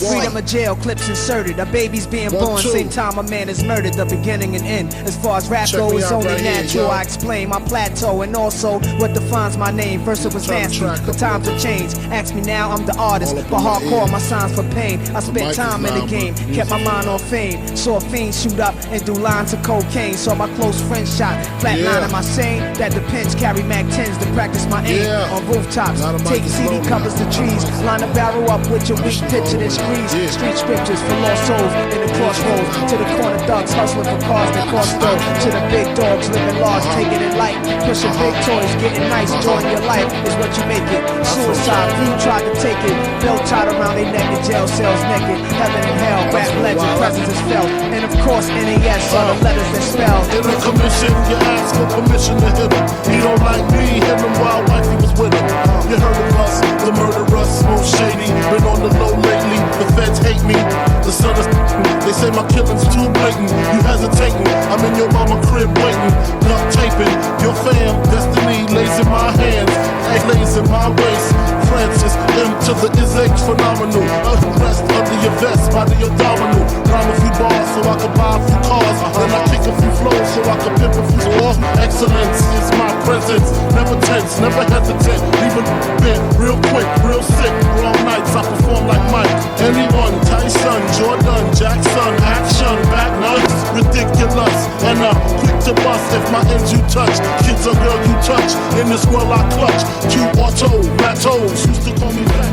Freedom of jail, clips inserted. A baby's being born, same time a man is murdered. The beginning and end. As far as rap goes, it's only natural. I explain my plateau and also what defines my name. First it was nasty, but times have changed. Ask me now, I'm the artist, but hardcore, my signs for pain. I spent time in the game, kept my mind on fame. Saw a fiend shoot up and do lines of cocaine. Saw my close friend shot, flatline in my sane. That depends, carry Mac 10s to practice my aim. On rooftops, take CD covers the trees. Line a barrel up with your weak picture and squeeze. Street scriptures for lost souls in the crossroads. To the corner thugs hustling for cars that cost dough. To the big dogs living large, taking it light. Pushing big toys, getting nice, join your life is what you make it. Suicide, few tried to take it. Belt tied around their neck in jail cells naked. Heaven and hell, rap legend, presence is felt. And of course, NAS are the letters that spell. In a commission, you ask for permission to hit him. He don't like me, him and wild wife, he was with him. You heard of us, the murderers, most shady. Been on the low lately, the feds hate me. The son of they say my killing's too blatant. You hesitating, I'm in your mama crib waiting. Duct taping, your fam, destiny lays in my hands. Egg lays in my waist. Francis, M to the is phenomenal. Rest under your vest, by the abdominal. Rhyme a few bars so I can buy a few cars. Then I kick a few flows so I can pimp a few more. Excellence is my presence. Never tense, never hesitant. Leaving bent real quick, real sick. Wrong nights, I perform like Mike. Anyone, Tyson, Jordan, Jackson, action, back nuts, ridiculous. And I'm quick to bust if my ends you touch. Kids or girl you touch. In this world I clutch. Q auto, battles, used to call me back.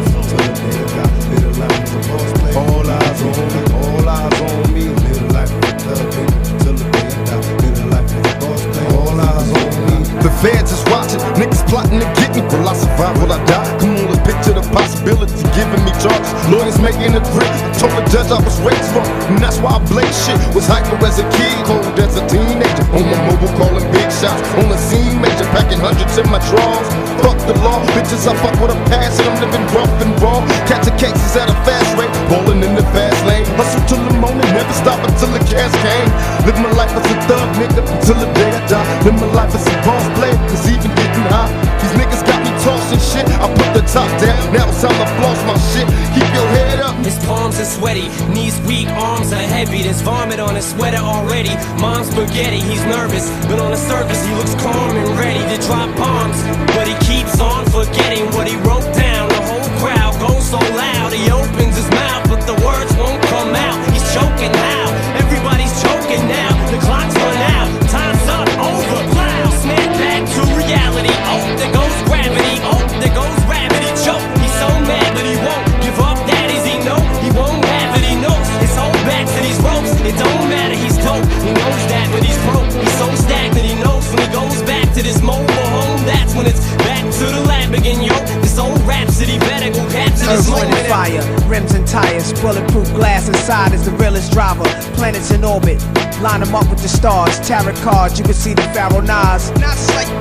All eyes on me, all eyes on me. Live life with the thug, till the day I die. Live life with the boss play. All eyes on me. The feds is watching, niggas plotting to get me. Will I survive? Will I die? Come on, let's picture the possibility giving me charges. Lawyers making a threat. Told the judge I was raised wrong, and that's why I blaze shit. Was hyper as a kid, cold as a teenager. On my mobile calling big shots. On the scene major, packing hundreds in my drawers. Fuck the law, bitches I fuck with a pass and I'm living rough and raw. Catching cases at a fast rate, rolling in the fast lane. Hustle till the morning, never stop until the cash came. Live my life as a thug nigga until the day I die. Live my life as a boss player, cause even getting high. These niggas got me tossing shit, I put the top down. Now it's time to floss my shit, keep your head up. His palms are sweaty, knees weak, arms are heavy. There's vomit on his sweater already. Mom's spaghetti, he's nervous, but on the surface he looks calm and ready to drop bombs. But he keeps on forgetting what he wrote down. The whole crowd goes so loud, he opens his mouth, but the words won't come out. He's choking now, everybody's choking now. The clock's run out, time's up, over, plow. Snap back to reality, oh, there goes gravity, oh, there goes gravity, choke. He's so mad but he won't give up, that is he know. He won't have it, he knows, his whole back to these ropes. It don't matter, he's dope, he knows that, but he's broke. He's so stagnant, he knows when he goes back to this mobile home, that's when it's back to the lab again, yo. This old rhapsody better go capture this moment. Earth, wind, and fire, rims and tires, bulletproof glass inside is the realest driver. Planets in orbit, line them up with the stars. Tarot cards, you can see the Pharaoh Nas.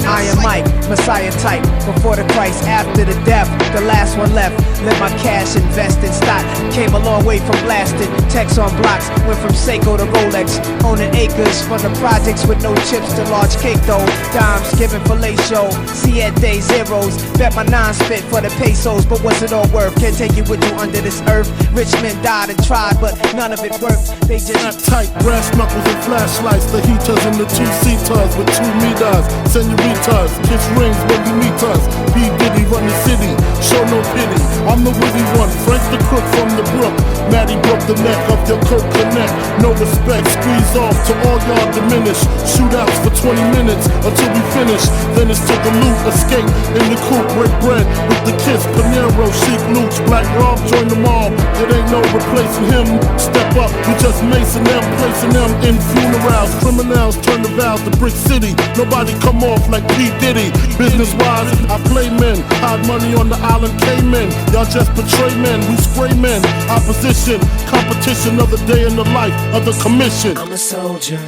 Iron Mike, Messiah type. Before the Christ, after the death, the last one left. Let my cash invest in stock. Came a long way from blasting. Text on blocks, went from Seiko to Rolex. Owning acres from the projects with no chips to large cake though. Dimes given fellatio, see at day zeros. Bet my nine spit for the pesos, but what's it all worth? Can't take it with you under this earth. Rich men died and tried, but none of it worked. They just Snap tight, brass knuckles and flashlights. The heaters and the two-seaters with 2 meters. Senoritas, kiss rings when you meet us. B Diddy run the city, show no pity. I'm the witty one, Frank the crook from the brook. Maddie broke the neck of your coke connect. No respect, squeeze off to all y'all diminish. Shootouts for 20 minutes until we finish. Then it's to the loot, escape in the coupe, break bread with the kiss. Panero, Chic Luch, Black Rob, join them all. It ain't no replacing him. Step up, we just macing them, placing them in funerals. Criminals turn the vows to Brick City. Nobody come off like P. Diddy. Business wise, I play men, hide money on the island Cayman. Y'all just betray men, we spray men. Opposition, competition of the day in the life of the commission. I'm a soldier.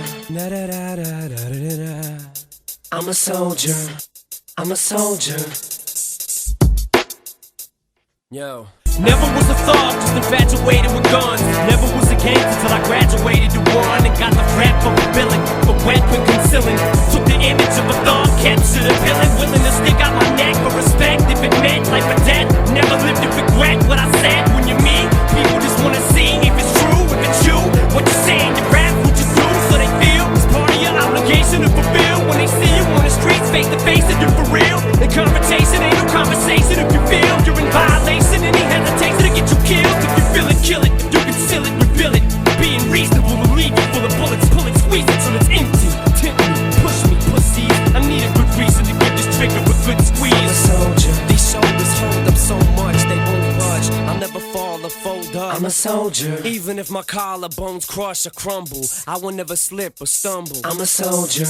I'm a soldier. I'm a soldier. Yo. Never was a thug, just infatuated with guns. Never was a gangster till I graduated to one and got the rap for a billing, for weapon concealing. Took the image of a thug, captured a villain, willing to stick out my neck for respect if it meant life or death. Never lived to regret what I said. When you're me, people just wanna soldier. Even if my collarbones crush or crumble, I will never slip or stumble. I'm a soldier.